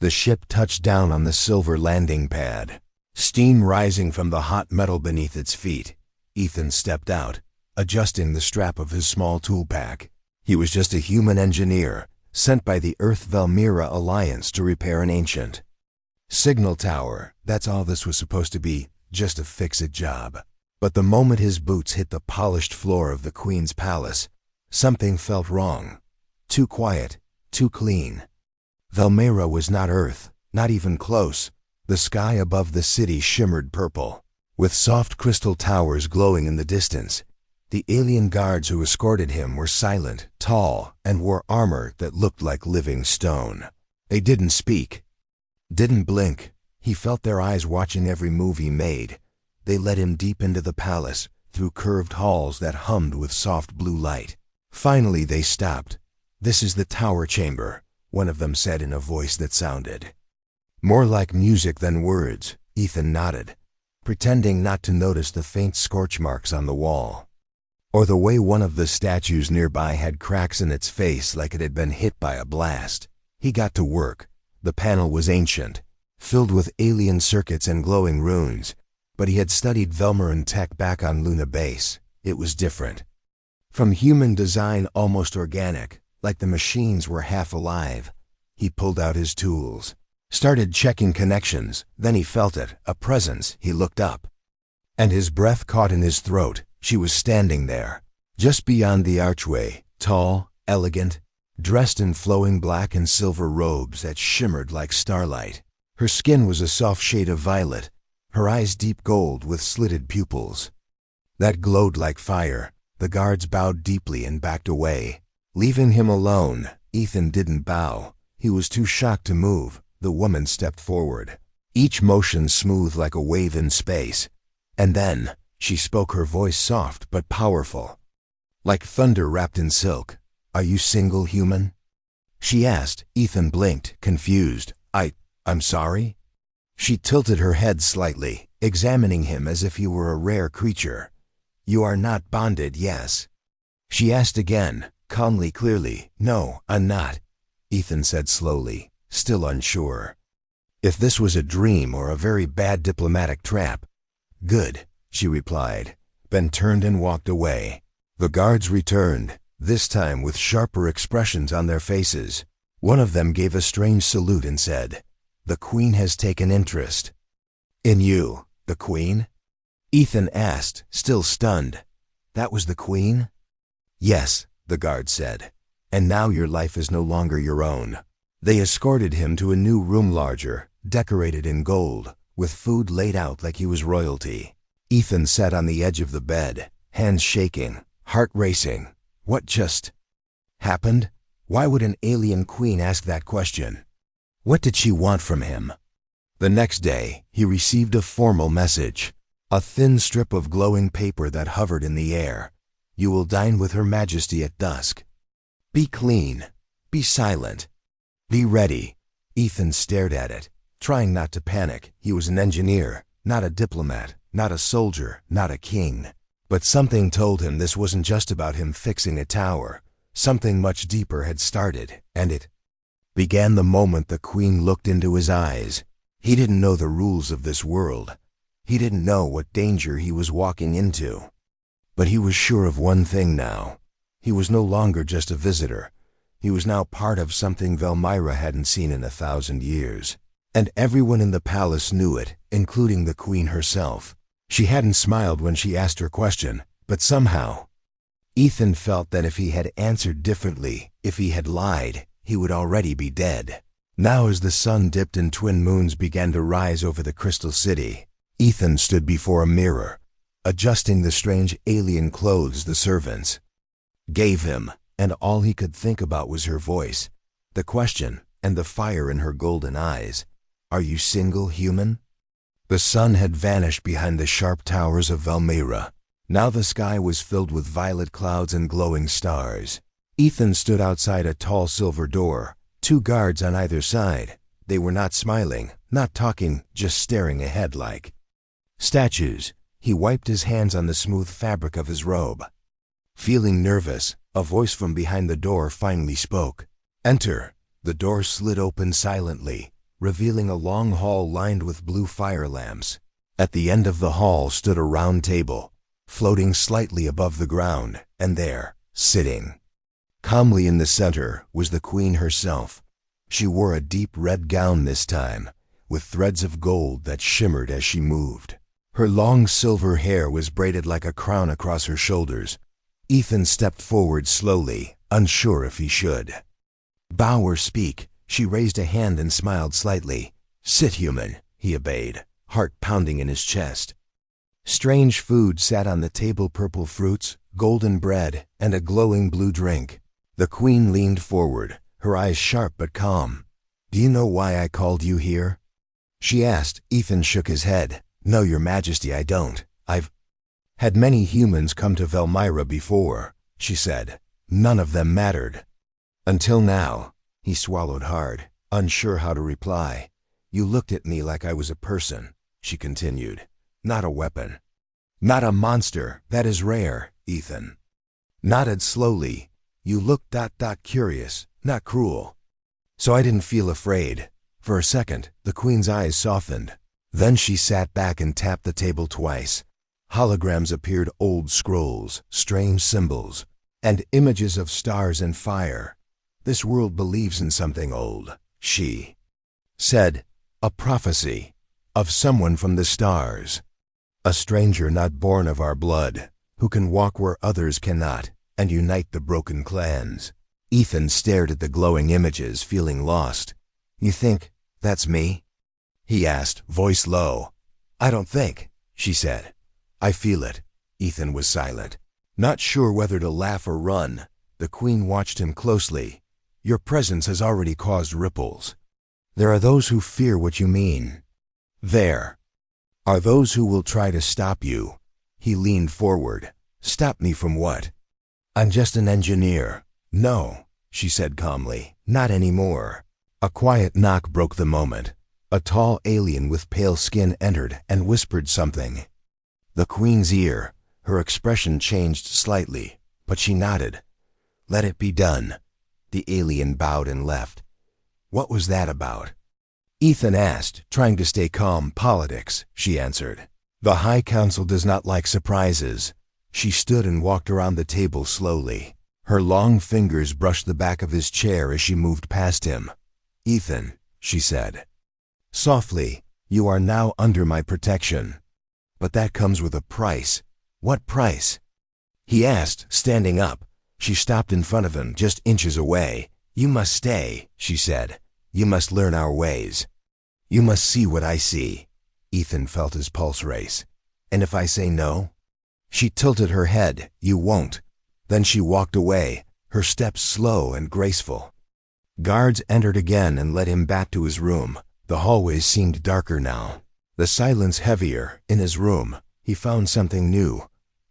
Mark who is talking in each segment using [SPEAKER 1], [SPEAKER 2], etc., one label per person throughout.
[SPEAKER 1] The ship touched down on the silver landing pad, steam rising from the hot metal beneath its feet. Ethan stepped out, adjusting the strap of his small tool pack. He was just a human engineer, sent by the Earth-Velmyra Alliance to repair an ancient signal tower. That's all this was supposed to be, just a fix-it job. But the moment his boots hit the polished floor of the Queen's palace, something felt wrong. Too quiet, too clean. Velmyra was not Earth, not even close. The sky above the city shimmered purple, with soft crystal towers glowing in the distance. The alien guards who escorted him were silent, tall, and wore armor that looked like living stone. They didn't speak, didn't blink. He felt their eyes watching every move he made. They led him deep into the palace, through curved halls that hummed with soft blue light. Finally they stopped. "This is the tower chamber," one of them said in a voice that sounded more like music than words. Ethan nodded, pretending not to notice the faint scorch marks on the wall, or the way one of the statues nearby had cracks in its face like it had been hit by a blast. He got to work. The panel was ancient, filled with alien circuits and glowing runes, but he had studied Velmyran tech back on Luna Base. It was different. From human design, almost organic, like the machines were half alive. He pulled out his tools, started checking connections. Then he felt it, a presence. He looked up, and his breath caught in his throat. She was standing there, just beyond the archway, tall, elegant, dressed in flowing black and silver robes that shimmered like starlight. Her skin was a soft shade of violet, her eyes deep gold with slitted pupils that glowed like fire. The guards bowed deeply and backed away, leaving him alone. Ethan didn't bow. He was too shocked to move. The woman stepped forward, each motion smooth like a wave in space. And then she spoke, her voice soft but powerful, like thunder wrapped in silk. "Are you single, human?" she asked. Ethan blinked, confused. I'm sorry?" She tilted her head slightly, examining him as if he were a rare creature. "You are not bonded, yes?" She asked again, calmly, clearly. "No, I'm not," Ethan said slowly, still unsure if this was a dream or a very bad diplomatic trap. "Good," she replied, then turned and walked away. The guards returned, this time with sharper expressions on their faces. One of them gave a strange salute and said, "The Queen has taken interest in you." "The Queen?" Ethan asked, still stunned. "That was the Queen?" "Yes," the guard said. "And now your life is no longer your own." They escorted him to a new room, larger, decorated in gold, with food laid out like he was royalty. Ethan sat on the edge of the bed, hands shaking, heart racing. What just happened? Why would an alien queen ask that question? What did she want from him? The next day, he received a formal message, a thin strip of glowing paper that hovered in the air. "You will dine with Her Majesty at dusk. Be clean. Be silent. Be ready." Ethan stared at it, trying not to panic. He was an engineer, not a diplomat, not a soldier, not a king. But something told him this wasn't just about him fixing a tower. Something much deeper had started, and it began the moment the Queen looked into his eyes. He didn't know the rules of this world. He didn't know what danger he was walking into. But he was sure of one thing now. He was no longer just a visitor. He was now part of something Velmyra hadn't seen in 1,000 years. And everyone in the palace knew it, including the Queen herself. She hadn't smiled when she asked her question, but somehow Ethan felt that if he had answered differently, if he had lied, he would already be dead. Now as the sun dipped and twin moons began to rise over the crystal city, Ethan stood before a mirror, adjusting the strange alien clothes the servants gave him, and all he could think about was her voice, the question, and the fire in her golden eyes. "Are you single, human?" The sun had vanished behind the sharp towers of Velmyra. Now the sky was filled with violet clouds and glowing stars. Ethan stood outside a tall silver door, two guards on either side. They were not smiling, not talking, just staring ahead like statues. He wiped his hands on the smooth fabric of his robe. Feeling nervous, a voice from behind the door finally spoke. "Enter." The door slid open silently, revealing a long hall lined with blue fire lamps. At the end of the hall stood a round table, floating slightly above the ground, and there, sitting calmly in the center, was the queen herself. She wore a deep red gown this time, with threads of gold that shimmered as she moved. Her long silver hair was braided like a crown across her shoulders. Ethan stepped forward slowly, unsure if he should bow or speak. She raised a hand and smiled slightly. "Sit, human," he obeyed, heart pounding in his chest. Strange food sat on the table, purple fruits, golden bread, and a glowing blue drink. The queen leaned forward, her eyes sharp but calm. "Do you know why I called you here?" she asked. Ethan shook his head. "No, your majesty, I don't. I've had many humans come to Velmyra before," she said. "None of them mattered. Until now." He swallowed hard, unsure how to reply. "You looked at me like I was a person," she continued. "Not a weapon. Not a monster. That is rare." Ethan nodded slowly. "You looked curious, not cruel. So I didn't feel afraid." For a second, the queen's eyes softened. Then she sat back and tapped the table twice. Holograms appeared, old scrolls, strange symbols, and images of stars and fire. "This world believes in something old," she said. "A prophecy of someone from the stars. A stranger not born of our blood, who can walk where others cannot, and unite the broken clans." Ethan stared at the glowing images, feeling lost. "You think that's me?" he asked, voice low. "I don't think," she said. "I feel it." Ethan was silent, not sure whether to laugh or run. The queen watched him closely. "Your presence has already caused ripples. There are those who fear what you mean. There are those who will try to stop you." He leaned forward. "Stop me from what? I'm just an engineer." "No," she said calmly, "not anymore." A quiet knock broke the moment. A tall alien with pale skin entered and whispered something the queen's ear. Her expression changed slightly, but she nodded. "Let it be done." The alien bowed and left. "What was that about?" Ethan asked, trying to stay calm. "Politics," she answered. "The High Council does not like surprises." She stood and walked around the table slowly. Her long fingers brushed the back of his chair as she moved past him. "Ethan," she said softly, "you are now under my protection. But that comes with a price." "What price?" he asked, standing up. She stopped in front of him, just inches away. "You must stay," she said. "You must learn our ways. You must see what I see." Ethan felt his pulse race. "And if I say no?" She tilted her head. "You won't." Then she walked away, her steps slow and graceful. Guards entered again and led him back to his room. The hallways seemed darker now, the silence heavier. In his room, he found something new.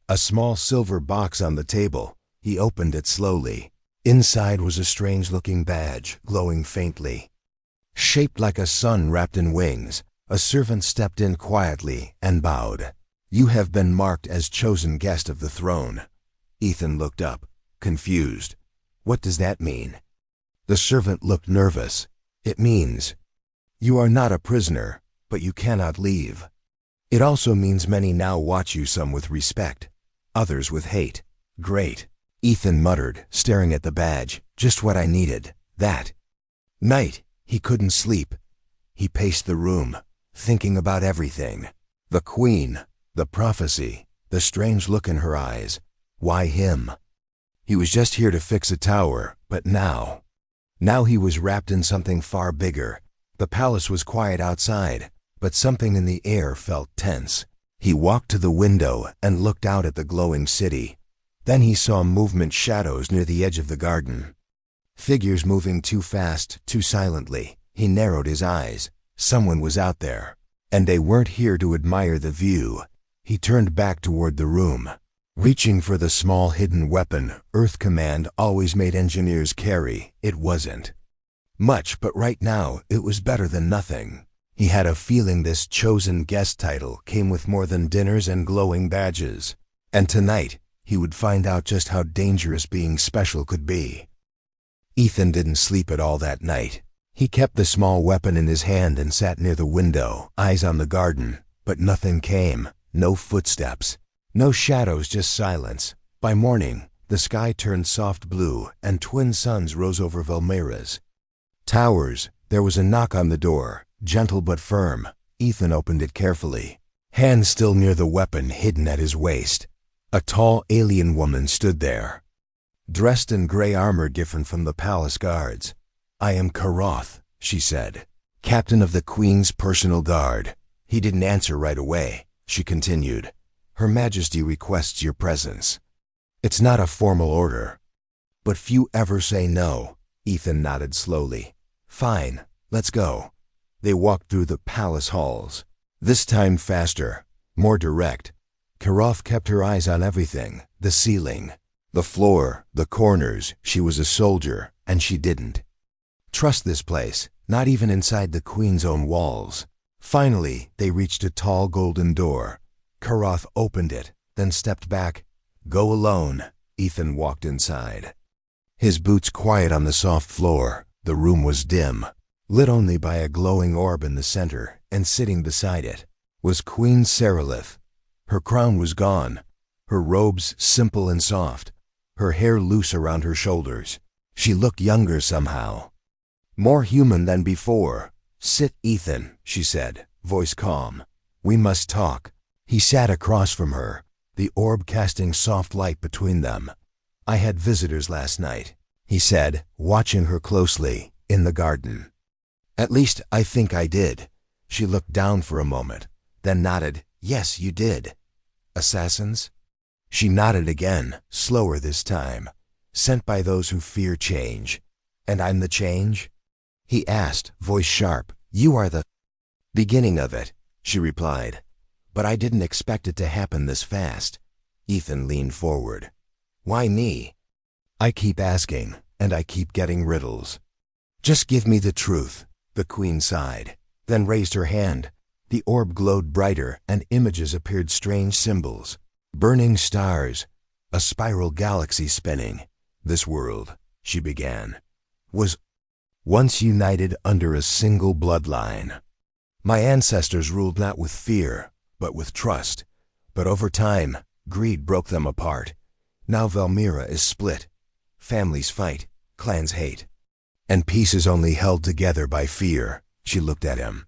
[SPEAKER 1] A small silver box on the table. He opened it slowly. Inside was a strange-looking badge, glowing faintly, shaped like a sun wrapped in wings. A servant stepped in quietly and bowed. "You have been marked as chosen guest of the throne." Ethan looked up, confused. "What does that mean?" The servant looked nervous. "It means you are not a prisoner, but you cannot leave. It also means many now watch you, some with respect, others with hate." "Great," Ethan muttered, staring at the badge. "Just what I needed." That night, he couldn't sleep. He paced the room, thinking about everything. The queen, the prophecy, the strange look in her eyes. Why him? He was just here to fix a tower, but now he was wrapped in something far bigger. The palace was quiet outside, but something in the air felt tense. He walked to the window and looked out at the glowing city. Then he saw movement, shadows near the edge of the garden. Figures moving too fast, too silently. He narrowed his eyes. Someone was out there, and they weren't here to admire the view. He turned back toward the room, reaching for the small hidden weapon Earth Command always made engineers carry. It wasn't much, but right now it was better than nothing. He had a feeling this chosen guest title came with more than dinners and glowing badges. And tonight, he would find out just how dangerous being special could be. Ethan didn't sleep at all that night. He kept the small weapon in his hand and sat near the window, eyes on the garden, but nothing came, no footsteps, no shadows, just silence. By morning, the sky turned soft blue and twin suns rose over Valmira's towers. There was a knock on the door, gentle but firm. Ethan opened it carefully, hand still near the weapon hidden at his waist. A tall alien woman stood there, dressed in gray armor different from the palace guards. "I am Karoth," she said, "captain of the Queen's personal guard." He didn't answer right away. She continued, "Her Majesty requests your presence." "It's not a formal order." "But few ever say no." Ethan nodded slowly. "Fine, let's go." They walked through the palace halls, this time faster, more direct. Karoth kept her eyes on everything, the ceiling, the floor, the corners. She was a soldier, and she didn't trust this place, not even inside the Queen's own walls. Finally, they reached a tall golden door. Karoth opened it, then stepped back. "Go alone." Ethan walked inside, his boots quiet on the soft floor. The room was dim, lit only by a glowing orb in the center, and sitting beside it was Queen Serelith. Her crown was gone, her robes simple and soft, her hair loose around her shoulders. She looked younger somehow, more human than before. "Sit, Ethan," she said, voice calm. "We must talk." He sat across from her, the orb casting soft light between them. "I had visitors last night," he said, watching her closely, "in the garden. At least, I think I did." She looked down for a moment, then nodded. "Yes, you did." "Assassins?" She nodded again, slower this time. "Sent by those who fear change." "And I'm the change?" he asked, voice sharp. "You are the beginning of it," she replied. "But I didn't expect it to happen this fast." Ethan leaned forward. "Why me?" "I keep asking, and I keep getting riddles. Just give me the truth." The Queen sighed, then raised her hand. The orb glowed brighter, and images appeared, strange symbols. Burning stars, a spiral galaxy spinning. "This world," she began, "was once united under a single bloodline. My ancestors ruled not with fear, but with trust. But over time, greed broke them apart. Now Valmira is split. Families fight, clans hate, and peace is only held together by fear." She looked at him,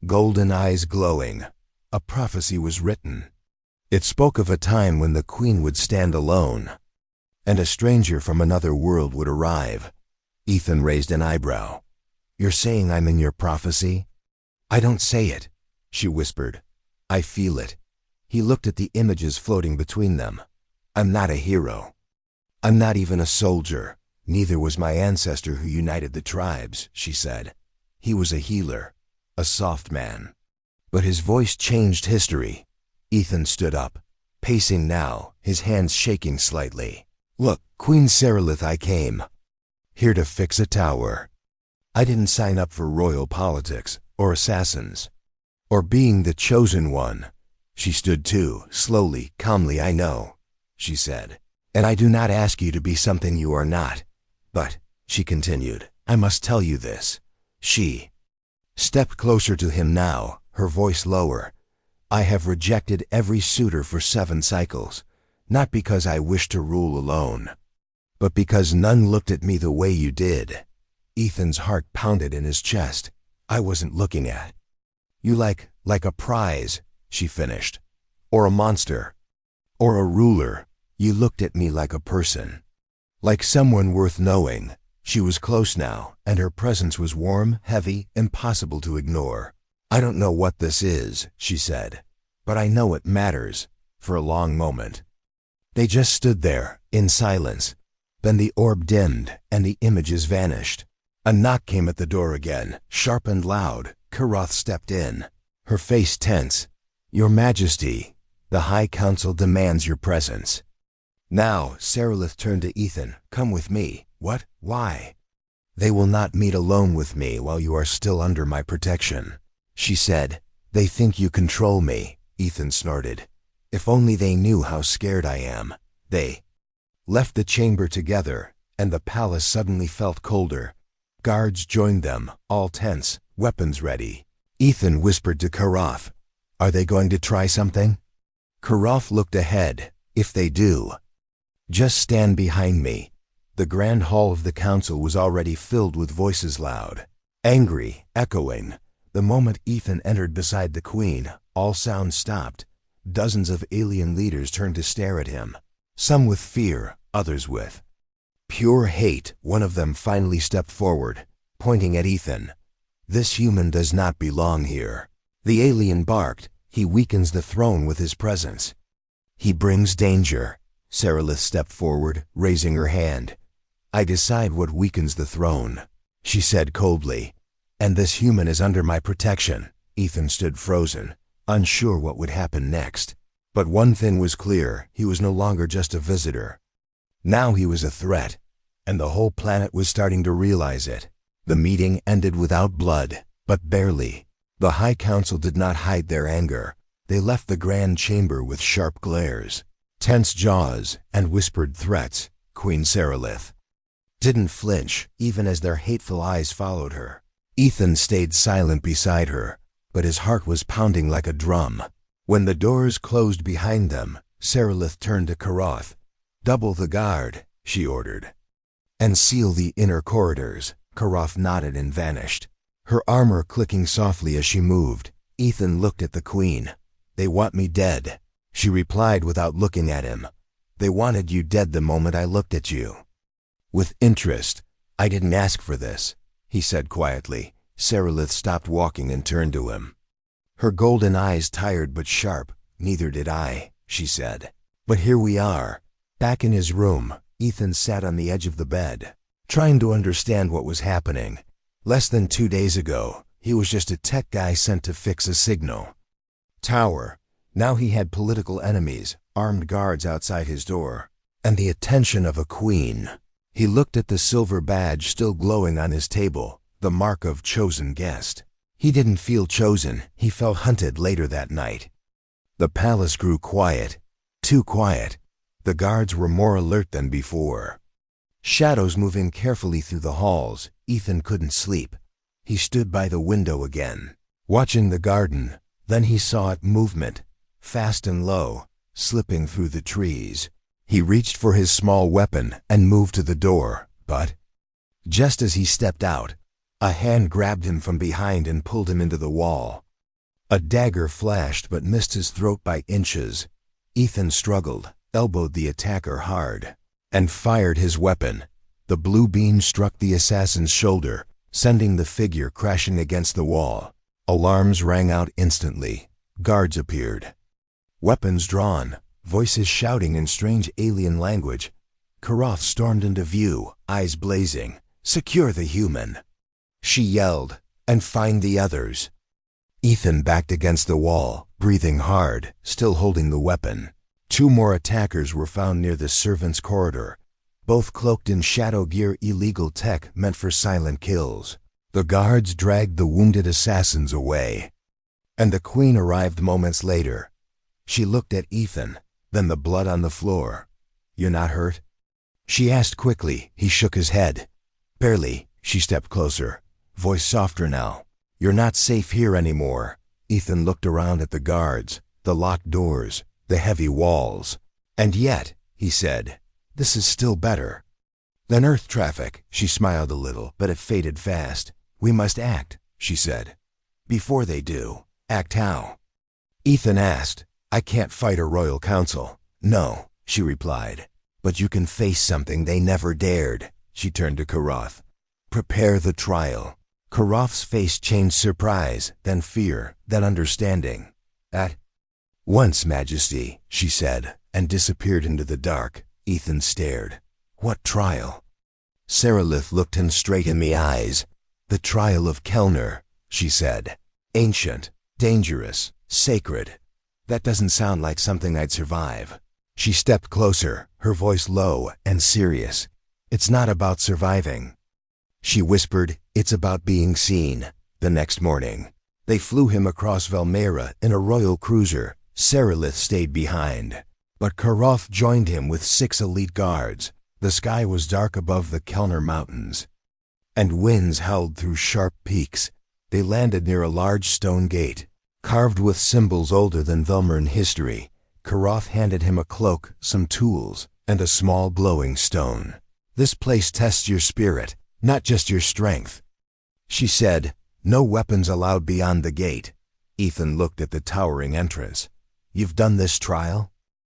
[SPEAKER 1] golden eyes glowing. A prophecy was written. It spoke of a time when the Queen would stand alone, and a stranger from another world would arrive. Ethan raised an eyebrow. "You're saying I'm in your prophecy?" "I don't say it," she whispered. "I feel it." He looked at the images floating between them. "I'm not a hero. I'm not even a soldier. Neither was my ancestor who united the tribes," she said. "He was a healer, a soft man." But his voice changed history. Ethan stood up, pacing now, his hands shaking slightly. "Look, Queen Serelith, I came here to fix a tower. I didn't sign up for royal politics, or assassins, or being the chosen one." She stood too, slowly, calmly. "I know," she said, "and I do not ask you to be something you are not. But," she continued, "I must tell you this." She stepped closer to him now, her voice lower. "I have rejected every suitor for 7 cycles, not because I wish to rule alone, but because none looked at me the way you did." Ethan's heart pounded in his chest. "I wasn't looking at you like a prize," she finished, "or a monster, or a ruler. You looked at me like a person, like someone worth knowing." She was close now, and her presence was warm, heavy, impossible to ignore. "I don't know what this is," she said, "but I know it matters." For a long moment, they just stood there, in silence. Then the orb dimmed, and the images vanished. A knock came at the door again, sharp and loud. Karoth stepped in, her face tense. "Your Majesty, the High Council demands your presence." Now, Serelith turned to Ethan. "Come with me." "What? Why?" "They will not meet alone with me while you are still under my protection," she said. "They think you control me," Ethan snorted. "If only they knew how scared I am." They left the chamber together, and the palace suddenly felt colder. Guards joined them, all tense, weapons ready. Ethan whispered to Karoth, "Are they going to try something?" Karoth looked ahead. "If they do, just stand behind me." The grand hall of the council was already filled with voices loud, angry, echoing. The moment Ethan entered beside the queen, all sounds stopped. Dozens of alien leaders turned to stare at him, some with fear, others with pure hate. One of them finally stepped forward, pointing at Ethan. "This human does not belong here." The alien barked. "He weakens the throne with his presence. He brings danger." Sarilith stepped forward, raising her hand. "I decide what weakens the throne," she said coldly. "And this human is under my protection." Ethan stood frozen, unsure what would happen next. But one thing was clear: he was no longer just a visitor. Now he was a threat, and the whole planet was starting to realize it. The meeting ended without blood, but barely. The High Council did not hide their anger. They left the grand chamber with sharp glares, tense jaws, and whispered threats. Queen Sarilith didn't flinch, even as their hateful eyes followed her. Ethan stayed silent beside her, but his heart was pounding like a drum. When the doors closed behind them, Sarilith turned to Karoth. "Double the guard," she ordered, "and seal the inner corridors." Karoth nodded and vanished, her armor clicking softly as she moved. Ethan looked at the queen. "They want me dead," she replied without looking at him. "They wanted you dead the moment I looked at you." With interest. "I didn't ask for this," he said quietly. Sarilith stopped walking and turned to him, her golden eyes tired but sharp. "Neither did I," she said. "But here we are." Back in his room, Ethan sat on the edge of the bed, trying to understand what was happening. Less than 2 days ago, he was just a tech guy sent to fix a signal tower. Now he had political enemies, armed guards outside his door, and the attention of a queen. He looked at the silver badge still glowing on his table, the mark of chosen guest. He didn't feel chosen, he felt hunted later that night. The palace grew quiet, too quiet. The guards were more alert than before, shadows moving carefully through the halls. Ethan couldn't sleep. He stood by the window again, watching the garden. Then he saw it movement, fast and low, slipping through the trees. He reached for his small weapon and moved to the door, but just as he stepped out, a hand grabbed him from behind and pulled him into the wall. A dagger flashed but missed his throat by inches. Ethan struggled, elbowed the attacker hard, and fired his weapon. The blue beam struck the assassin's shoulder, sending the figure crashing against the wall. Alarms rang out instantly. Guards appeared, weapons drawn, voices shouting in strange alien language. Karoth stormed into view, eyes blazing. "Secure the human," she yelled, "and find the others." Ethan backed against the wall, breathing hard, still holding the weapon. 2 more attackers were found near the servants' corridor, both cloaked in shadow gear, illegal tech meant for silent kills. The guards dragged the wounded assassins away, and the queen arrived moments later. She looked at Ethan, then the blood on the floor. "You're not hurt?" she asked quickly. He shook his head. "Barely." She stepped closer, voice softer now. "You're not safe here anymore." Ethan looked around at the guards, the locked doors, the heavy walls. "And yet," he said, "this is still better than Earth traffic." She smiled a little, but it faded fast. "We must act," she said. "Before they do." "Act how?" Ethan asked. "I can't fight a royal council." "No," she replied. "But you can face something they never dared." She turned to Karoth. "Prepare the trial." Karoth's face changed: surprise, then fear, then understanding. "At once, Majesty," she said, and disappeared into the dark. Ethan stared. "What trial?" Sarilith looked him straight in the eyes. "The trial of Kellner," she said. "Ancient, dangerous, sacred. That doesn't sound like something I'd survive." She stepped closer, her voice low and serious. "It's not about surviving," she whispered. "It's about being seen." The next morning, they flew him across Valmera in a royal cruiser. Sarilith stayed behind, but Karoth joined him with 6 elite guards. The sky was dark above the Kellner Mountains, and winds howled through sharp peaks. They landed near a large stone gate, carved with symbols older than Velmern history. Karoth handed him a cloak, some tools, and a small glowing stone. "This place tests your spirit, not just your strength," she said. "No weapons allowed beyond the gate." Ethan looked at the towering entrance. "You've done this trial?"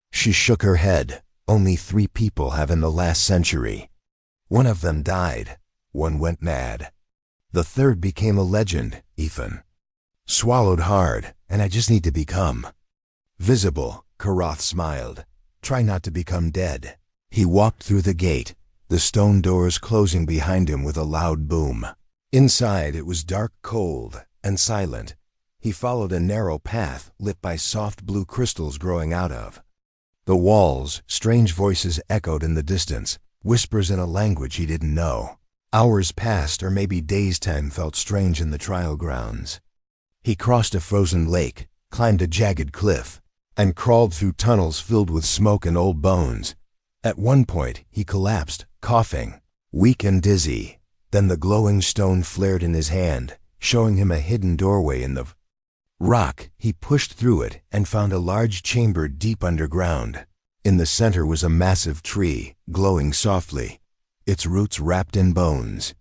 [SPEAKER 1] She shook her head. "Only 3 people have in the last century. One of them died. One went mad. The third became a legend," Ethan swallowed hard. "And I just need to become visible." Karoth smiled. "Try not to become dead." He walked through the gate, the stone doors closing behind him with a loud boom. Inside it was dark, cold, and silent. He followed a narrow path lit by soft blue crystals growing out of the walls. Strange voices echoed in the distance, whispers in a language he didn't know. Hours passed, or maybe days. Time felt strange in the trial grounds. He crossed a frozen lake, climbed a jagged cliff, and crawled through tunnels filled with smoke and old bones. At one point, he collapsed, coughing, weak and dizzy. Then the glowing stone flared in his hand, showing him a hidden doorway in the rock. He pushed through it and found a large chamber deep underground. In the center was a massive tree, glowing softly, its roots wrapped in bones.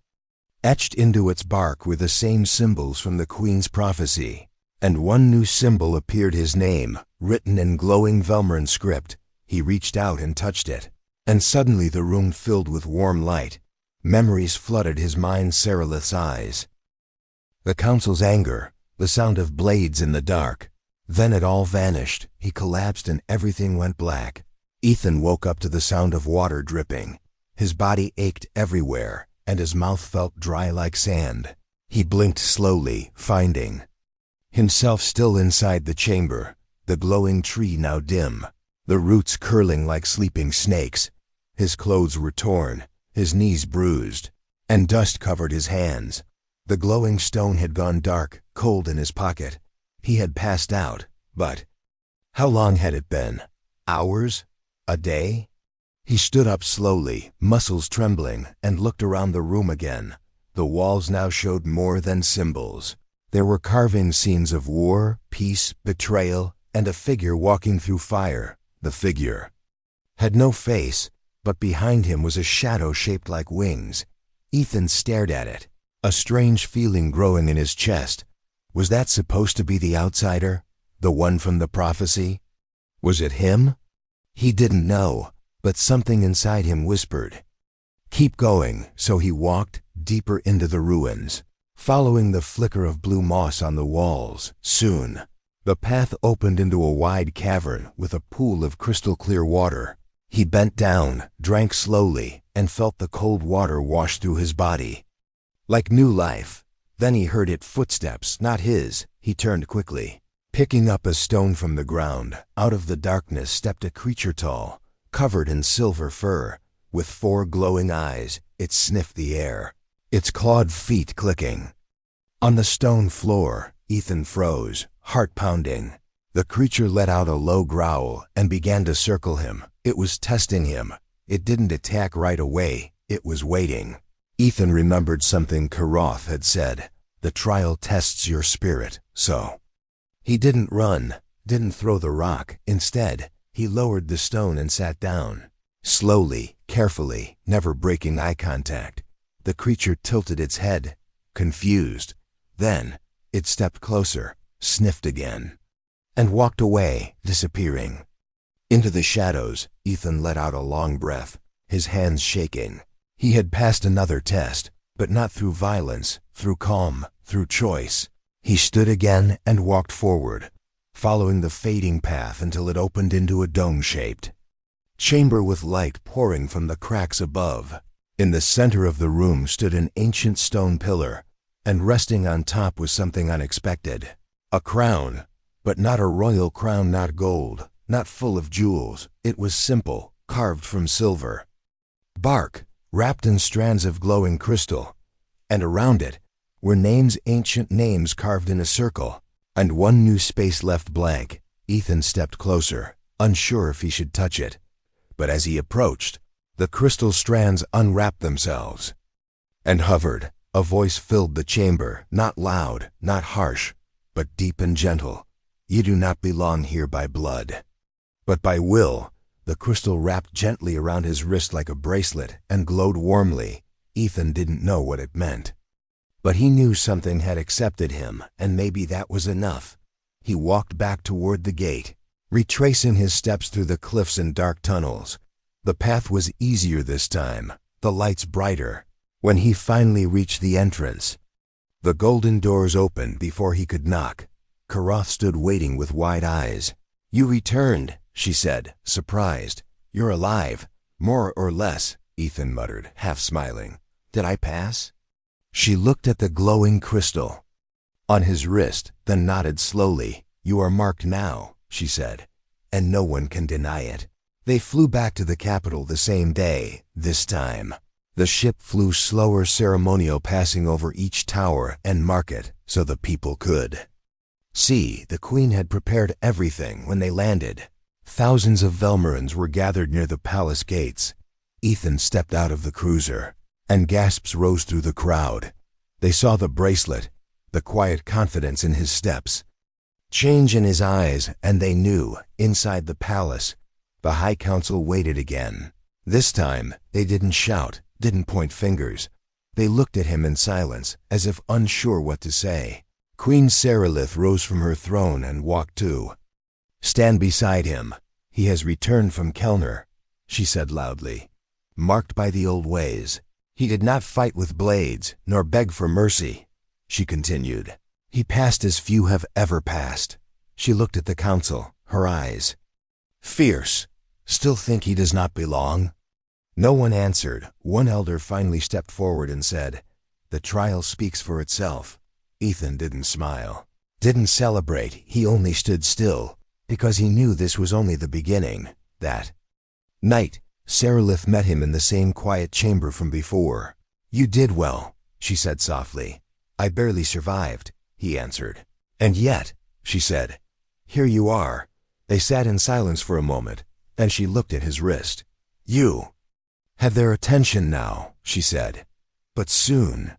[SPEAKER 1] Etched into its bark were the same symbols from the Queen's prophecy, and one new symbol appeared, his name, written in glowing Velmern script. He reached out and touched it, and suddenly the room filled with warm light. Memories flooded his mind. Serelith's eyes, the council's anger, the sound of blades in the dark. Then it all vanished. He collapsed and everything went black. Ethan woke up to the sound of water dripping. His body ached everywhere, and his mouth felt dry like sand. He blinked slowly, finding himself still inside the chamber, the glowing tree now dim, the roots curling like sleeping snakes. His clothes were torn, his knees bruised, and dust covered his hands. The glowing stone had gone dark, cold in his pocket. He had passed out, but how long had it been? Hours? A day? He stood up slowly, muscles trembling, and looked around the room again. The walls now showed more than symbols. There were carving scenes of war, peace, betrayal, and a figure walking through fire. The figure had no face, but behind him was a shadow shaped like wings. Ethan stared at it, a strange feeling growing in his chest. Was that supposed to be the outsider? The one from the prophecy? Was it him? He didn't know, but something inside him whispered, "Keep going." So he walked deeper into the ruins, following the flicker of blue moss on the walls. Soon, the path opened into a wide cavern with a pool of crystal-clear water. He bent down, drank slowly, and felt the cold water wash through his body like new life. Then he heard its footsteps, not his. He turned quickly. Picking up a stone from the ground, out of the darkness stepped a creature tall, covered in silver fur, with 4 glowing eyes. It sniffed the air, its clawed feet clicking. On the stone floor, Ethan froze, heart pounding. The creature let out a low growl and began to circle him. It was testing him. It didn't attack right away. It was waiting. Ethan remembered something Karoth had said. The trial tests your spirit, so he didn't run, didn't throw the rock. Instead, he lowered the stone and sat down. Slowly, carefully, never breaking eye contact. The creature tilted its head, confused. Then, it stepped closer, sniffed again, and walked away, disappearing. Into the shadows, Ethan let out a long breath, his hands shaking. He had passed another test, but not through violence, through calm, through choice. He stood again and walked forward, following the fading path until it opened into a dome-shaped chamber with light pouring from the cracks above. In the center of the room stood an ancient stone pillar, and resting on top was something unexpected. A crown, but not a royal crown, not gold, not full of jewels. It was simple, carved from silver bark, wrapped in strands of glowing crystal, and around it were names, ancient names carved in a circle, and one new space left blank. Ethan stepped closer, unsure if he should touch it, but as he approached, the crystal strands unwrapped themselves. and hovered. A voice filled the chamber, not loud, not harsh, but deep and gentle. You do not belong here by blood, but by will. The crystal wrapped gently around his wrist like a bracelet and glowed warmly. Ethan didn't know what it meant, but he knew something had accepted him, and maybe that was enough. He walked back toward the gate, retracing his steps through the cliffs and dark tunnels. The path was easier this time, the lights brighter. When he finally reached the entrance, the golden doors opened before he could knock. Karoth stood waiting with wide eyes. You returned, she said, surprised. You're alive. More or less, Ethan muttered, half smiling. Did I pass? She looked at the glowing crystal on his wrist, then nodded slowly. You are marked now, she said, and no one can deny it. They flew back to the capital the same day, this time. The ship flew slower, ceremonial, passing over each tower and market so the people could see. The queen had prepared everything when they landed. Thousands of Velmarans were gathered near the palace gates. Ethan stepped out of the cruiser, and gasps rose through the crowd. They saw the bracelet, the quiet confidence in his steps, change in his eyes, and they knew, inside the palace, the High Council waited again. This time, they didn't shout, didn't point fingers. They looked at him in silence, as if unsure what to say. Queen Sarilith rose from her throne and walked to stand beside him. He has returned from Kelner, she said loudly, marked by the old ways. He did not fight with blades, nor beg for mercy, she continued. He passed as few have ever passed. She looked at the council, her eyes fierce. Still think he does not belong? No one answered. One elder finally stepped forward and said, The trial speaks for itself. Ethan didn't smile, didn't celebrate. He only stood still, because he knew this was only the beginning. That night, Sarilith met him in the same quiet chamber from before. You did well, she said softly. I barely survived, he answered. And yet, she said, here you are. They sat in silence for a moment. Then she looked at his wrist. You have their attention now, she said. But soon,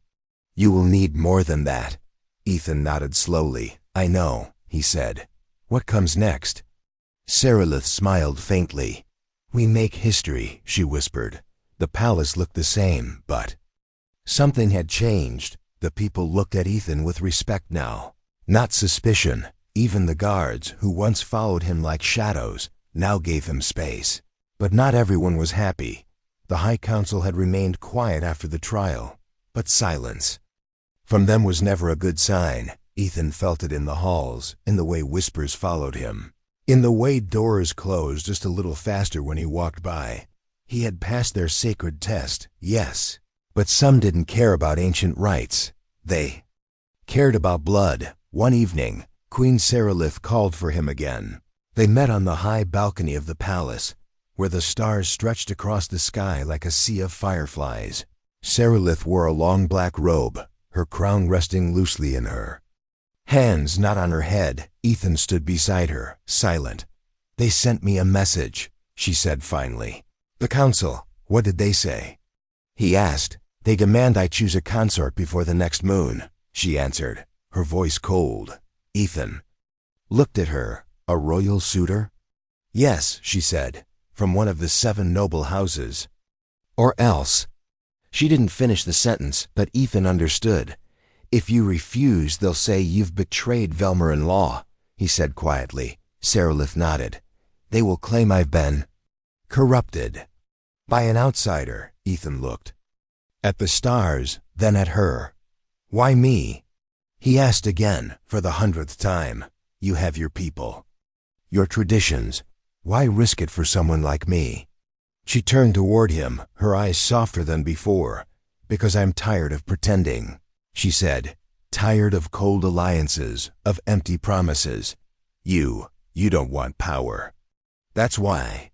[SPEAKER 1] you will need more than that. Ethan nodded slowly. I know, he said. What comes next? Sarilith smiled faintly. We make history, she whispered. The palace looked the same, but something had changed. The people looked at Ethan with respect now, not suspicion. Even the guards, who once followed him like shadows, now gave him space. But not everyone was happy. The High Council had remained quiet after the trial, but silence from them was never a good sign. Ethan felt it in the halls, in the way whispers followed him, in the way doors closed just a little faster when he walked by. He had passed their sacred test, yes, but some didn't care about ancient rites. They cared about blood. One evening, Queen Sarilith called for him again. They met on the high balcony of the palace, where the stars stretched across the sky like a sea of fireflies. Sarilith wore a long black robe, her crown resting loosely in her hands, not on her head. Ethan stood beside her, silent. They sent me a message, she said finally. The council, what did they say? He asked. They demand I choose a consort before the next moon, she answered, her voice cold. Ethan looked at her. A royal suitor? Yes, she said, from one of the 7 noble houses. Or else. She didn't finish the sentence, but Ethan understood. If you refuse, they'll say you've betrayed Velmarin law, he said quietly. Sarilith nodded. They will claim I've been corrupted by an outsider. Ethan looked at the stars, then at her. Why me? He asked again, for the 100th time. You have your people, your traditions. Why risk it for someone like me? She turned toward him, her eyes softer than before. Because I'm tired of pretending, she said. Tired of cold alliances, of empty promises. You don't want power. That's why.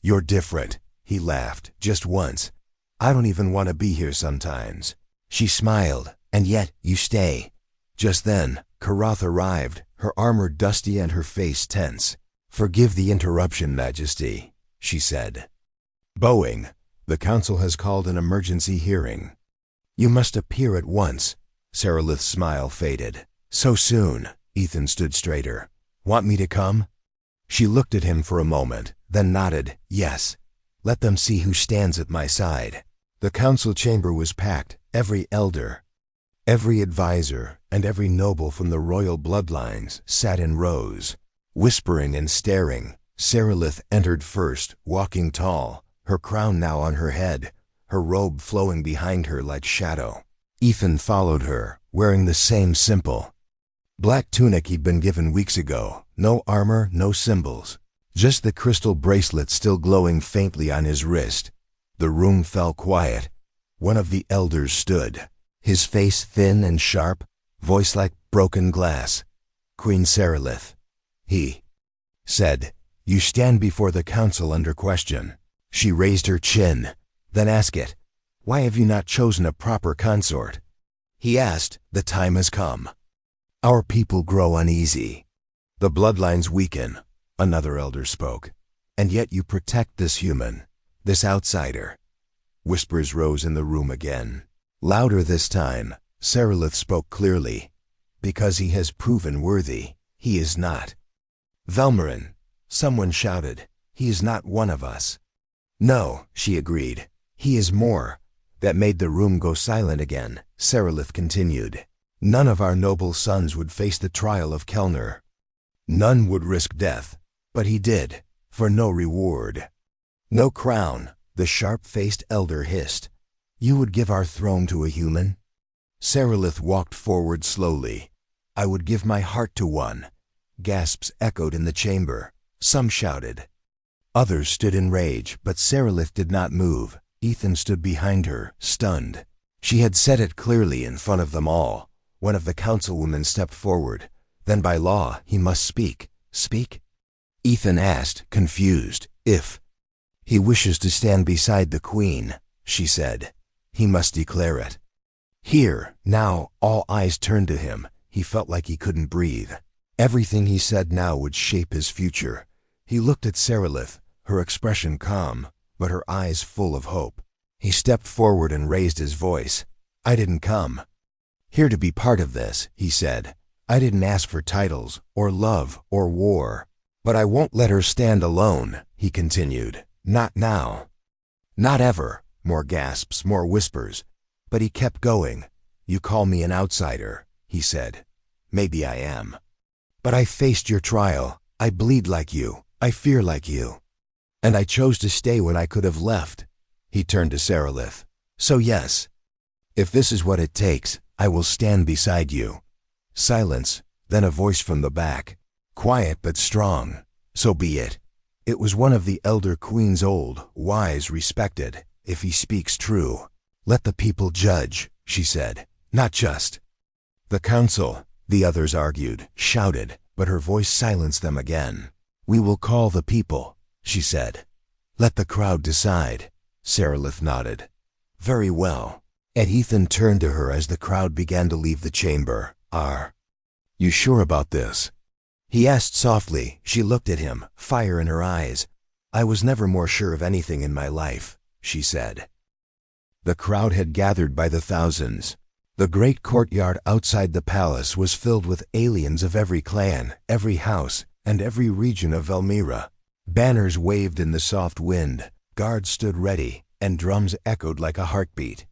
[SPEAKER 1] You're different, he laughed, just once. I don't even want to be here sometimes. She smiled. And yet, you stay. Just then, Karoth arrived, her armor dusty and her face tense. Forgive the interruption, Majesty, she said. Bowing, the council has called an emergency hearing. You must appear at once. Sarilith's smile faded. So soon? Ethan stood straighter. Want me to come? She looked at him for a moment, then nodded, yes. Let them see who stands at my side. The council chamber was packed, every elder, every advisor, and every noble from the royal bloodlines sat in rows, whispering and staring. Sarilith entered first, walking tall, her crown now on her head, her robe flowing behind her like shadow. Ethan followed her, wearing the same simple black tunic he'd been given weeks ago. No armor, no symbols. Just the crystal bracelet still glowing faintly on his wrist. The room fell quiet. One of the elders stood, his face thin and sharp, voice like broken glass. Queen Sarilith, he said, you stand before the council under question. She raised her chin, then asked it. Why have you not chosen a proper consort? He asked, the time has come. Our people grow uneasy. The bloodlines weaken, another elder spoke. And yet you protect this human, this outsider. Whispers rose in the room again. Louder this time, Sarilith spoke clearly. Because he has proven worthy, he is not. Velmarin, someone shouted, he is not one of us. No, she agreed, he is more. That made the room go silent again. Sarilith continued. None of our noble sons would face the trial of Kelner. None would risk death, but he did, for no reward. No crown, the sharp-faced elder hissed. You would give our throne to a human? Sarilith walked forward slowly. I would give my heart to one. Gasps echoed in the chamber. Some shouted. Others stood in rage, but Sarilith did not move. Ethan stood behind her, stunned. She had said it clearly in front of them all. One of the councilwomen stepped forward. Then by law, he must speak. Speak? Ethan asked, confused. If he wishes to stand beside the queen, she said, he must declare it. Here, now, all eyes turned to him. He felt like he couldn't breathe. Everything he said now would shape his future. He looked at Sarilith, her expression calm, but her eyes full of hope. He stepped forward and raised his voice. I didn't come here to be part of this, he said. I didn't ask for titles, or love, or war. But I won't let her stand alone, he continued. Not now. Not ever. More gasps, more whispers. But he kept going. You call me an outsider, he said. Maybe I am. But I faced your trial. I bleed like you. I fear like you. And I chose to stay when I could have left. He turned to Sarilith. So yes, if this is what it takes, I will stand beside you. Silence, then a voice from the back. Quiet but strong. So be it. It was one of the elder queens, old, wise, respected. If he speaks true, let the people judge, she said. Not just the council, the others argued, shouted, but her voice silenced them again. We will call the people, she said. Let the crowd decide. Sarilith nodded. Very well. And Ethan turned to her as the crowd began to leave the chamber. Are you sure about this? He asked softly. She looked at him, fire in her eyes. I was never more sure of anything in my life, she said. The crowd had gathered by the thousands. The great courtyard outside the palace was filled with aliens of every clan, every house, and every region of Velmira. Banners waved in the soft wind, guards stood ready, and drums echoed like a heartbeat.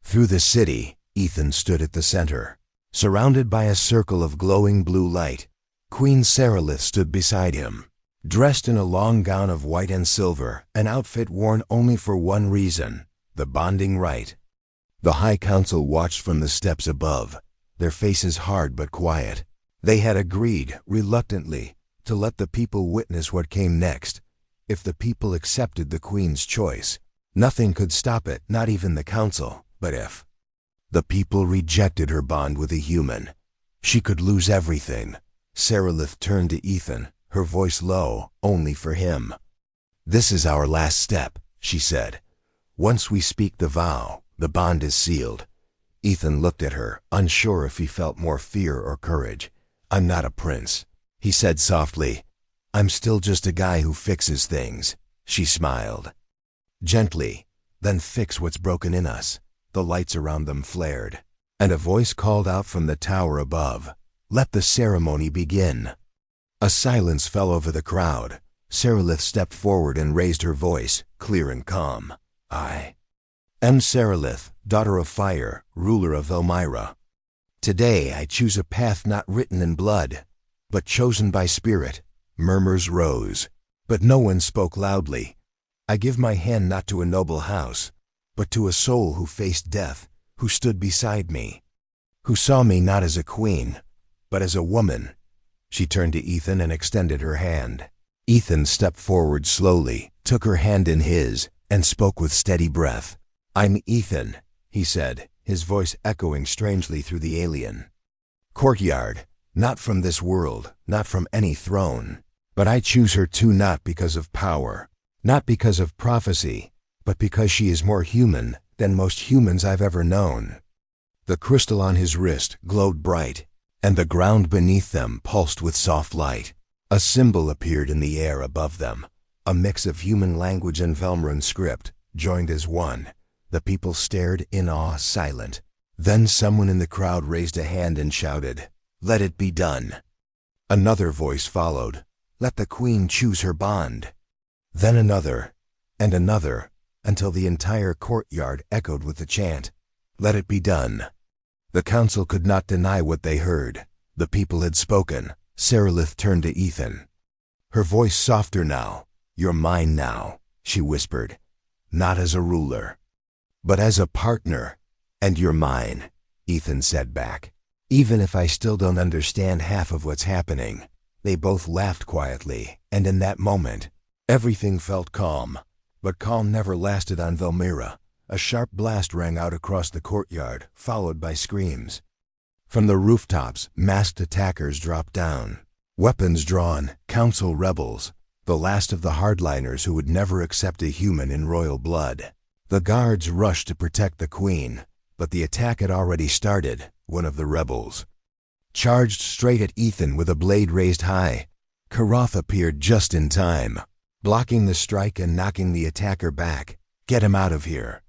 [SPEAKER 1] Through the city, Ethan stood at the center. Surrounded by a circle of glowing blue light, Queen Sarilith stood beside him. Dressed in a long gown of white and silver, an outfit worn only for one reason, the bonding rite. The High Council watched from the steps above, their faces hard but quiet. They had agreed, reluctantly, to let the people witness what came next. If the people accepted the Queen's choice, nothing could stop it, not even the council. But if the people rejected her bond with a human, she could lose everything. Sarilith turned to Ethan, her voice low, only for him. This is our last step, she said. Once we speak the vow, the bond is sealed. Ethan looked at her, unsure if he felt more fear or courage. I'm not a prince, he said softly. I'm still just a guy who fixes things. She smiled. Gently. Then fix what's broken in us. The lights around them flared, and a voice called out from the tower above, "Let the ceremony begin." A silence fell over the crowd. Serelith stepped forward and raised her voice, clear and calm. "I am Serelith, daughter of fire, ruler of Elmira. Today I choose a path not written in blood, but chosen by spirit." Murmurs rose, but no one spoke loudly. "I give my hand not to a noble house, but to a soul who faced death, who stood beside me, who saw me not as a queen, but as a woman." She turned to Ethan and extended her hand. Ethan stepped forward slowly, took her hand in his, and spoke with steady breath. "I'm Ethan," he said, his voice echoing strangely through the alien. "Courtyard, not from this world, not from any throne. But I choose her too, not because of power, not because of prophecy, but because she is more human than most humans I've ever known." The crystal on his wrist glowed bright, and the ground beneath them pulsed with soft light. A symbol appeared in the air above them, a mix of human language and Velmran script, joined as one. The people stared in awe, silent. Then someone in the crowd raised a hand and shouted, "Let it be done." Another voice followed, "Let the queen choose her bond." Then another, and another, until the entire courtyard echoed with the chant, "Let it be done." The council could not deny what they heard. The people had spoken. Serelith turned to Ethan. Her voice softer now. "You're mine now," she whispered. "Not as a ruler, but as a partner." "And you're mine," Ethan said back. "Even if I still don't understand half of what's happening." They both laughed quietly, and in that moment, everything felt calm. But calm never lasted on Velmira. A sharp blast rang out across the courtyard, followed by screams. From the rooftops, masked attackers dropped down. Weapons drawn, council rebels, the last of the hardliners who would never accept a human in royal blood. The guards rushed to protect the queen, but the attack had already started. One of the rebels charged straight at Ethan with a blade raised high. Karoth appeared just in time, blocking the strike and knocking the attacker back. "Get him out of here,"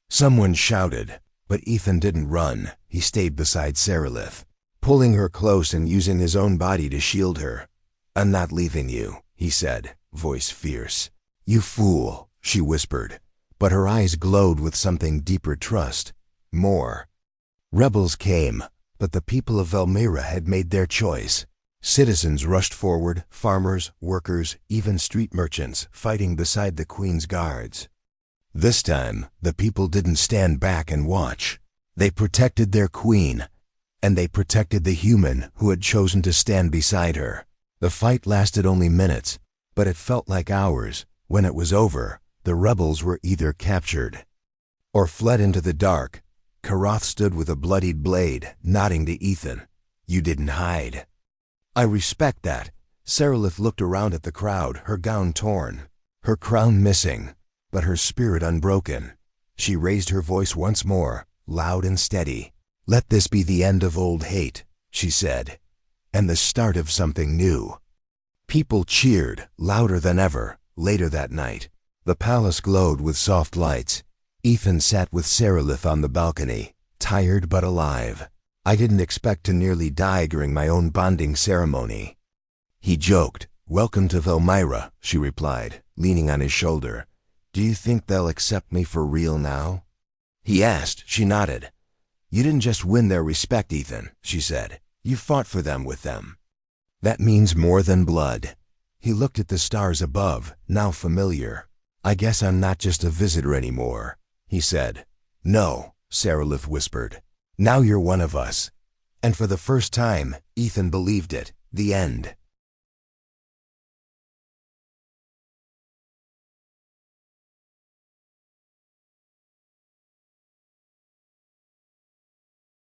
[SPEAKER 1] someone shouted. But Ethan didn't run. He stayed beside Serelith, pulling her close and using his own body to shield her. "I'm not leaving you," he said, voice fierce. "You fool," she whispered, but her eyes glowed with something deeper, trust. More. Rebels came, but the people of Elmira had made their choice. Citizens rushed forward, farmers, workers, even street merchants, fighting beside the queen's guards. This time, the people didn't stand back and watch. They protected their queen, and they protected the human who had chosen to stand beside her. The fight lasted only minutes, but it felt like hours. When it was over, the rebels were either captured or fled into the dark. Karoth stood with a bloodied blade, nodding to Ethan. "You didn't hide." "I respect that." Serelith looked around at the crowd, her gown torn, her crown missing, but her spirit unbroken. She raised her voice once more, loud and steady. "Let this be the end of old hate," she said, "and the start of something new." People cheered, louder than ever. Later that night, the palace glowed with soft lights. Ethan sat with Serelith on the balcony, tired but alive. "I didn't expect to nearly die during my own bonding ceremony," he joked. "Welcome to Velmira," she replied, leaning on his shoulder. "Do you think they'll accept me for real now?" he asked. She nodded. "You didn't just win their respect, Ethan," she said. "You fought for them with them. That means more than blood." He looked at the stars above, now familiar. "I guess I'm not just a visitor anymore," he said. "No," Serelith whispered. "Now you're one of us." And for the first time, Ethan believed it. The end.